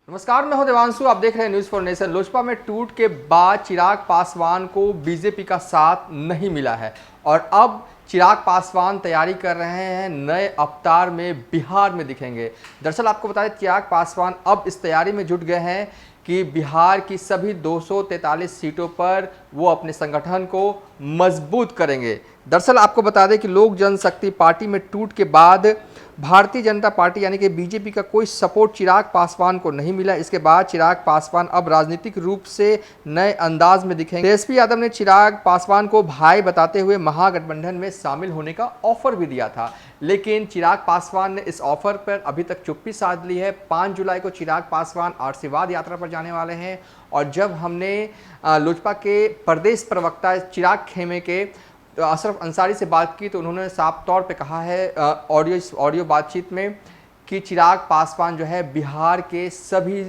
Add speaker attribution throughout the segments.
Speaker 1: नमस्कार, मैं हूं देवांशु। आप देख रहे हैं न्यूज़ फॉर नेशन। लोजपा में टूट के बाद चिराग पासवान को बीजेपी का साथ नहीं मिला है और अब चिराग पासवान तैयारी कर रहे हैं, नए अवतार में बिहार में दिखेंगे। दरअसल आपको बताएं, चिराग पासवान अब इस तैयारी में जुट गए हैं कि बिहार की सभी 243 सीटों पर वो अपने संगठन को मजबूत करेंगे। दरअसल आपको बता दें कि लोक जनशक्ति पार्टी में टूट के बाद भारतीय जनता पार्टी यानी कि बीजेपी का कोई सपोर्ट चिराग पासवान को नहीं मिला। इसके बाद चिराग पासवान अब राजनीतिक रूप से नए अंदाज में दिखेंगे। तेजस्वी यादव ने चिराग पासवान को भाई बताते हुए महागठबंधन में शामिल होने का ऑफर भी दिया था, लेकिन चिराग पासवान ने इस ऑफर पर अभी तक चुप्पी साध ली है। 5 जुलाई को चिराग पासवान आशीर्वाद यात्रा पर जाने वाले हैं और जब हमने लोजपा के प्रदेश प्रवक्ता चिराग खेमे के अशरफ अंसारी से बात की तो उन्होंने साफ तौर पे कहा है ऑडियो बातचीत में कि चिराग पासवान जो है बिहार के सभी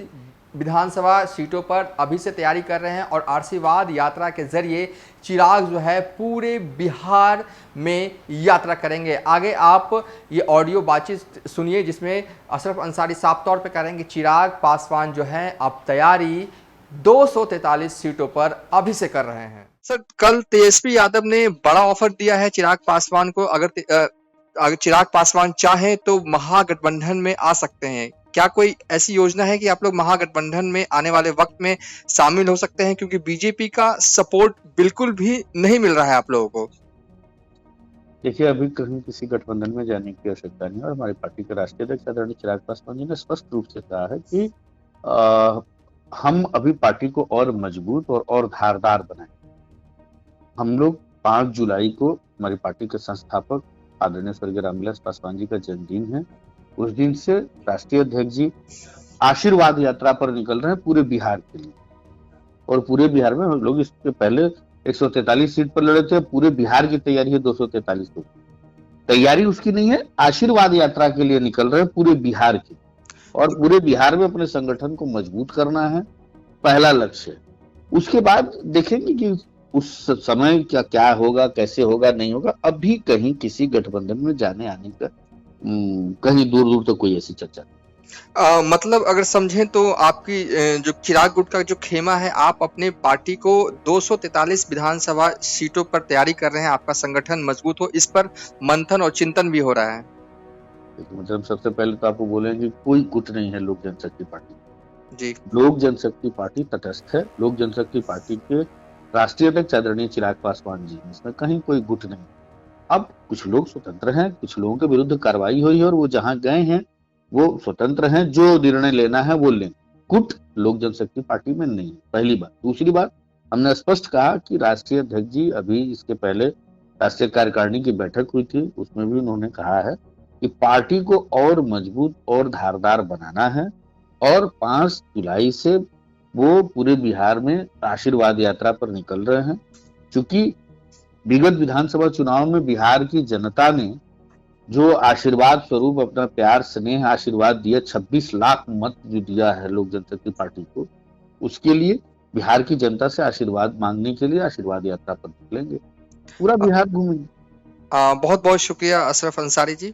Speaker 1: विधानसभा सीटों पर अभी से तैयारी कर रहे हैं और आशीर्वाद यात्रा के जरिए चिराग जो है पूरे बिहार में यात्रा करेंगे। आगे आप ये ऑडियो बातचीत सुनिए जिसमें अशरफ अंसारी साफ तौर पे कह रहे हैं कि चिराग पासवान जो है अब तैयारी 243 सीटों पर अभी से कर रहे हैं। सर, कल तेजस्वी यादव ने बड़ा ऑफर दिया है चिराग पासवान को। अगर चिराग पासवान चाहे तो महागठबंधन में आ सकते हैं। क्या कोई ऐसी योजना है कि आप लोग महागठबंधन में आने वाले वक्त में शामिल हो सकते हैं, क्योंकि बीजेपी का सपोर्ट बिल्कुल भी नहीं मिल रहा है आप लोगों को?
Speaker 2: देखिए, अभी कहीं किसी गठबंधन में जाने की आवश्यकता नहीं है और हमारी पार्टी के राष्ट्रीय अध्यक्ष आदरणीय चिराग पासवान जी ने स्पष्ट रूप से कहा है कि हम अभी पार्टी को और मजबूत और धारदार बनाएं। हम लोग 5 जुलाई को हमारी पार्टी के संस्थापक आदरणीय स्वर्गीय रामविलास पासवान जी का जन्मदिन है। उस दिन से राष्ट्रीय अध्यक्ष जी आशीर्वाद यात्रा पर निकल रहे हैं पूरे बिहार के लिए और पूरे बिहार में हम लोग इसके पहले 143 सीट पर लड़े थे। पूरे बिहार की तैयारी है 243 को। तैयारी उसकी नहीं है, आशीर्वाद यात्रा के लिए निकल रहे हैं पूरे बिहार की और पूरे बिहार में अपने संगठन को मजबूत करना है, पहला लक्ष्य। उसके बाद देखेंगे कि उस समय क्या होगा, कैसे होगा, नहीं होगा। अभी कहीं किसी गठबंधन में जाने आने का कहीं दूर दूर तक कोई ऐसी चर्चा नहीं।
Speaker 1: मतलब अगर समझें तो आपकी जो चिराग गुट का जो खेमा है, आप अपने पार्टी को 243 विधानसभा सीटों पर तैयारी कर रहे हैं, आपका संगठन मजबूत हो, इस पर मंथन और चिंतन भी हो रहा है।
Speaker 2: मतलब सबसे पहले तो आपको बोलेंगे कोई गुट नहीं है लोक जनशक्ति पार्टी
Speaker 1: जी।
Speaker 2: लोक जनशक्ति पार्टी तटस्थ है। लोक जनशक्ति पार्टी के राष्ट्रीय अध्यक्ष आदरणीय चिराग पासवान जी, इसमें कहीं कोई गुट नहीं। अब कुछ लोग स्वतंत्र हैं, कुछ लोगों के विरुद्ध कार्रवाई हुई है और वो जहां गए हैं वो स्वतंत्र हैं, जो निर्णय लेना है वो लें। गुट लोक जनशक्ति पार्टी में नहीं, पहली बात। दूसरी बात, हमने स्पष्ट कहा कि राष्ट्रीय अध्यक्ष जी अभी इसके पहले राष्ट्रीय कार्यकारिणी की बैठक हुई थी, उसमें भी उन्होंने कहा है कि पार्टी को और मजबूत और धारदार बनाना है और 5 जुलाई से वो पूरे बिहार में आशीर्वाद यात्रा पर निकल रहे हैं। क्योंकि विगत विधानसभा चुनाव में बिहार की जनता ने जो आशीर्वाद स्वरूप अपना प्यार स्नेह आशीर्वाद दिया, 26 लाख मत जो दिया है लोक जनशक्ति पार्टी को, उसके लिए बिहार की जनता से आशीर्वाद मांगने के लिए आशीर्वाद यात्रा पर निकलेंगे, पूरा बिहार घूमेंगे।
Speaker 1: बहुत बहुत शुक्रिया अशरफ अंसारी जी।